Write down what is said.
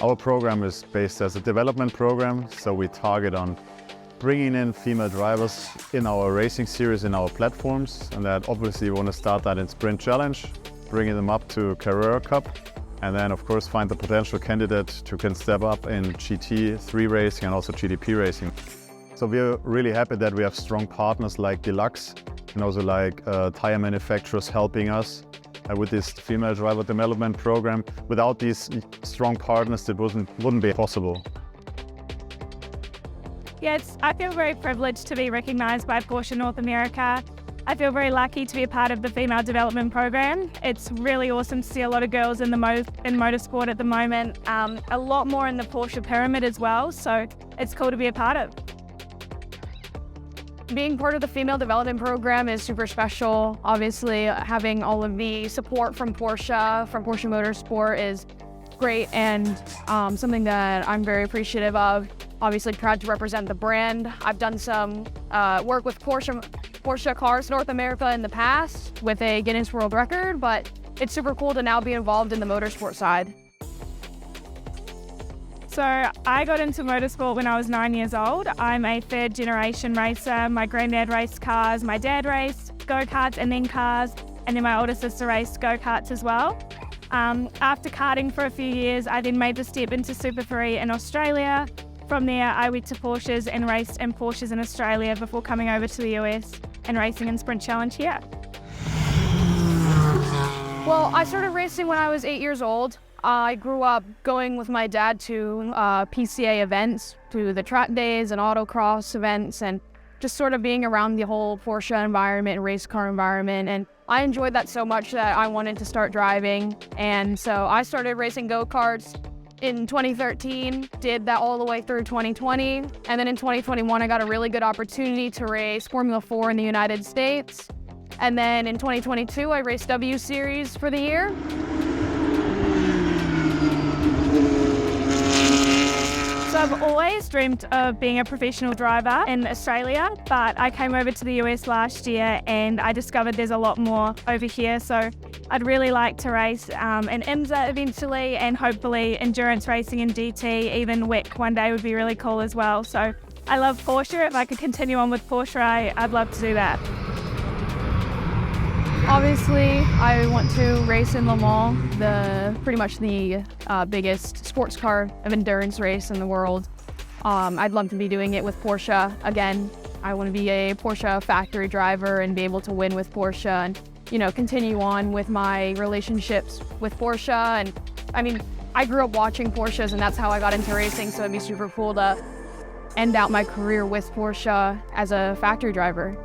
Our program is based as a development program, so we target on bringing in female drivers in our racing series, in our platforms, and that obviously we want to start that in Sprint Challenge, bringing them up to Carrera Cup, and then of course find the potential candidate who can step up in GT3 racing and also GTP racing. So we're really happy that we have strong partners like Deluxe and also like tire manufacturers helping us with this female driver development program. Without these strong partners, it wouldn't be possible. Yes, I feel very privileged to be recognised by Porsche North America. I feel very lucky to be a part of the female development program. It's really awesome to see a lot of girls in motorsport at the moment, a lot more in the Porsche pyramid as well, so it's cool to be a part of. Being part of the female development program is super special. Obviously, having all of the support from Porsche Motorsport is great and something that I'm very appreciative of. Obviously proud to represent the brand. I've done some work with Porsche Cars North America in the past with a Guinness World Record, but it's super cool to now be involved in the motorsport side. So I got into motorsport when I was 9 years old. I'm a third generation racer. My granddad raced cars, my dad raced go-karts and then cars, and then my older sister raced go-karts as well. After karting for a few years, I then made the step into Super 3 in Australia. From there, I went to Porsches and raced in Porsches in Australia before coming over to the US and racing in Sprint Challenge here. Well, I started racing when I was 8 years old. I grew up going with my dad to PCA events, to the track days and autocross events, and just sort of being around the whole Porsche environment, race car environment. And I enjoyed that so much that I wanted to start driving. And so I started racing go-karts in 2013, did that all the way through 2020. And then in 2021, I got a really good opportunity to race Formula 4 in the United States. And then in 2022, I raced W Series for the year. So I've always dreamt of being a professional driver in Australia, but I came over to the US last year and I discovered there's a lot more over here. So I'd really like to race in IMSA eventually, and hopefully endurance racing in GT, even WEC one day would be really cool as well. So I love Porsche. If I could continue on with Porsche, I'd love to do that. Obviously, I want to race in Le Mans, pretty much the biggest sports car of endurance race in the world. I'd love to be doing it with Porsche again. I want to be a Porsche factory driver and be able to win with Porsche and, you know, continue on with my relationships with Porsche. And I mean, I grew up watching Porsches and that's how I got into racing, so it'd be super cool to end out my career with Porsche as a factory driver.